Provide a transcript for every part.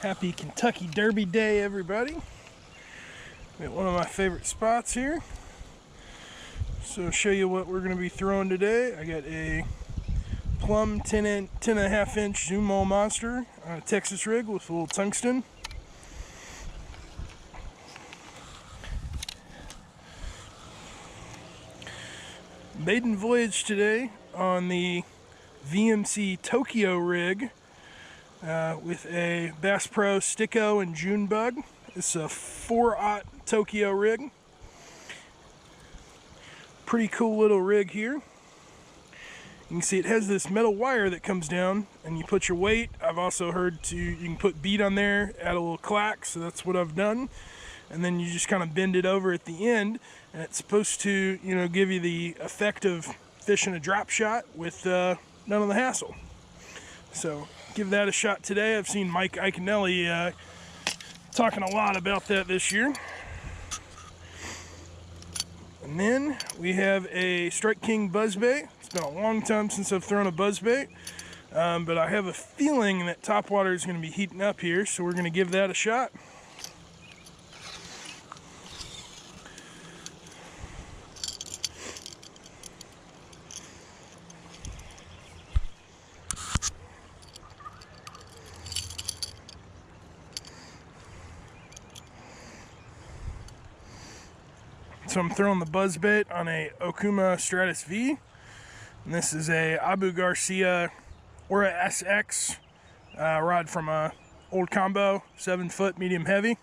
Happy Kentucky Derby Day, everybody. Got one of my favorite spots here. So show you what we're going to be throwing today. I got a Plum 10.5 inch zoom mole monster on a Texas rig with a little tungsten. Maiden voyage today on the VMC Tokyo rig with a Bass Pro Sticko and June bug. It's a 4/0 Tokyo rig. Pretty cool little rig here. You can see it has this metal wire that comes down and you put your weight. I've also heard you can put bead on there, add a little clack, so that's what I've done. And then you just kind of bend it over at the end, and it's supposed to, give you the effect of fishing a drop shot with none of the hassle. So give that a shot today. I've seen Mike Iaconelli talking a lot about that this year. And then we have a Strike King buzzbait. It's been a long time since I've thrown a buzzbait, but I have a feeling that topwater is going to be heating up here, so we're going to give that a shot. So I'm throwing the buzzbait on a Okuma Stratus V, and this is a Abu Garcia Aura SX rod from a old combo, 7-foot medium heavy.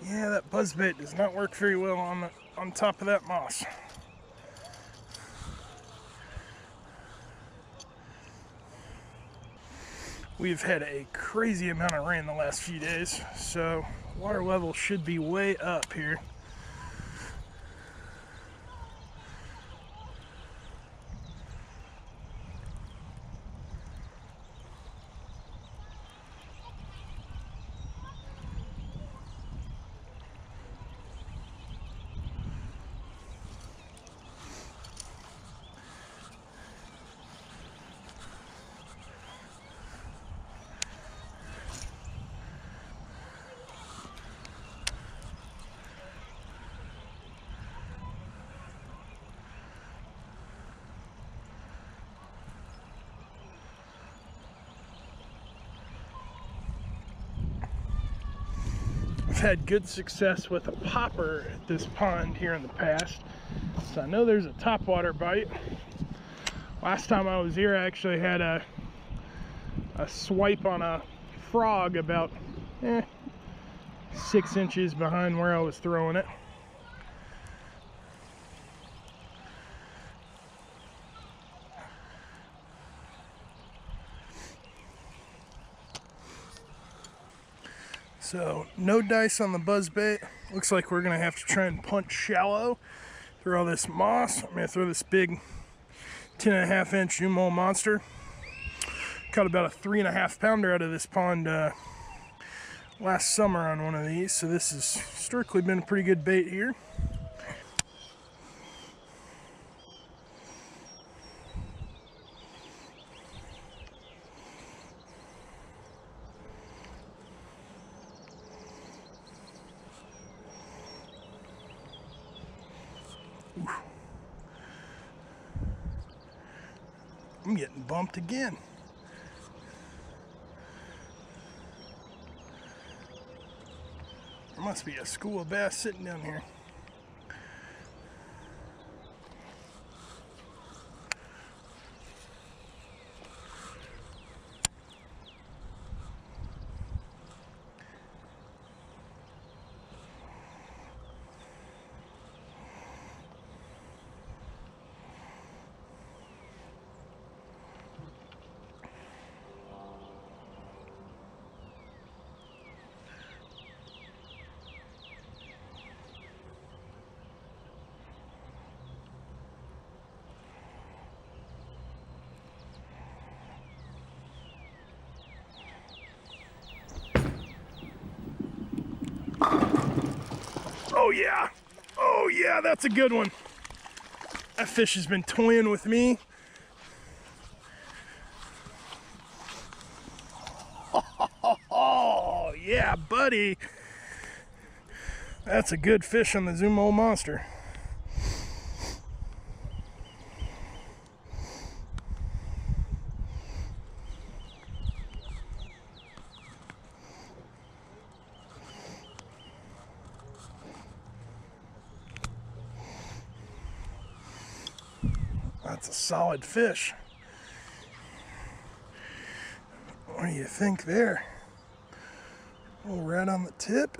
Yeah, that buzzbait does not work very well on top of that moss. We've had a crazy amount of rain the last few days, so water level should be way up here. I've had good success with a popper at this pond here in the past, so I know there's a topwater bite. Last time I was here, I actually had a swipe on a frog about 6 inches behind where I was throwing it. So no dice on the buzzbait. Looks like we're gonna have to try and punch shallow through all this moss. I'm gonna throw this big 10.5 inch zoom mole monster. Caught about a 3.5 pounder out of this pond last summer on one of these, so this has historically been a pretty good bait here. I'm getting bumped again. There must be a school of bass sitting down here. yeah. Oh yeah, that's a good one. That fish has been toying with me. Oh yeah, buddy. That's a good fish on the Zumo Monster. That's a solid fish. What do you think there? A little red on the tip.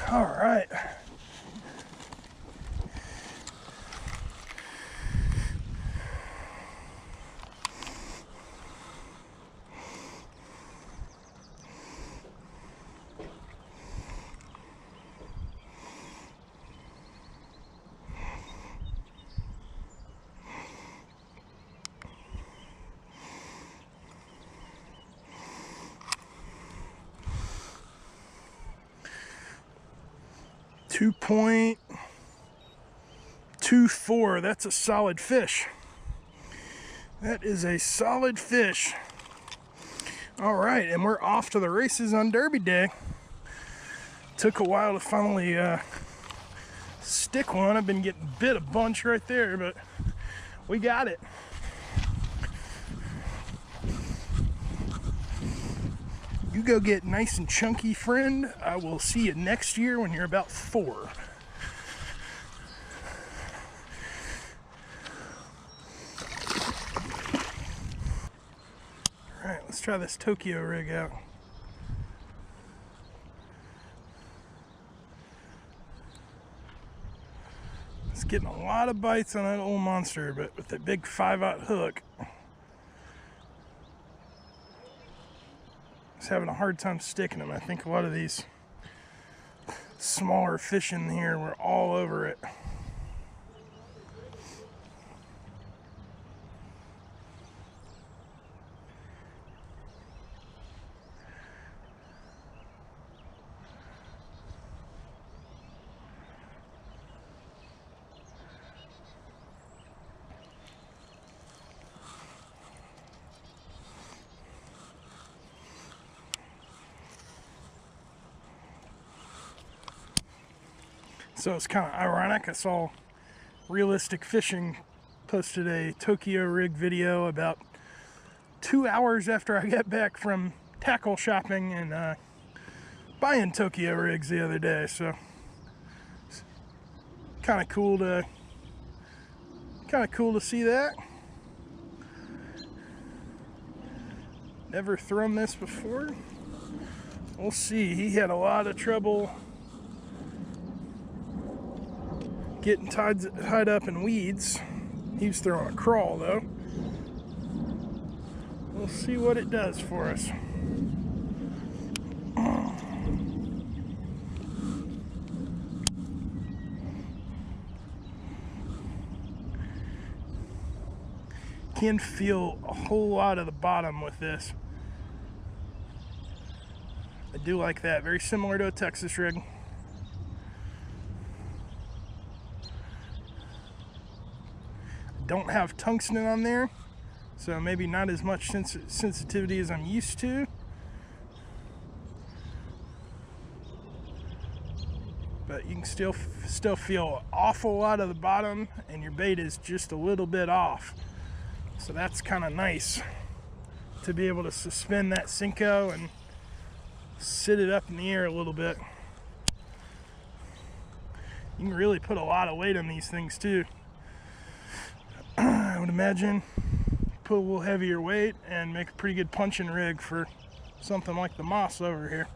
All right. .24, that's a solid fish. That is a solid fish. All right, and we're off to the races on Derby Day. Took a while to finally stick one. I've been getting bit a bunch right there, but we got it. You go get nice and chunky, friend. I will see you next year when you're about 4. All right, let's try this Tokyo rig out. It's getting a lot of bites on that old monster, but with that big 5/0 hook, it's having a hard time sticking them. I think a lot of these smaller fish in here were all over it. So it's kind of ironic. I saw Realistic Fishing posted a Tokyo rig video about 2 hours after I got back from tackle shopping and buying Tokyo rigs the other day. So it's kind of cool to see that. Never thrown this before. We'll see. He had a lot of trouble getting tied up in weeds. He was throwing a crawl though. We'll see what it does for us. Can feel a whole lot of the bottom with this. I do like that. Very similar to a Texas rig. Don't have tungsten on there, so maybe not as much sensitivity as I'm used to, but you can still feel an awful lot of the bottom, and your bait is just a little bit off. So that's kind of nice to be able to suspend that Senko and sit it up in the air a little bit. You can really put a lot of weight on these things too. I would imagine put a little heavier weight and make a pretty good punching rig for something like the Moss over here.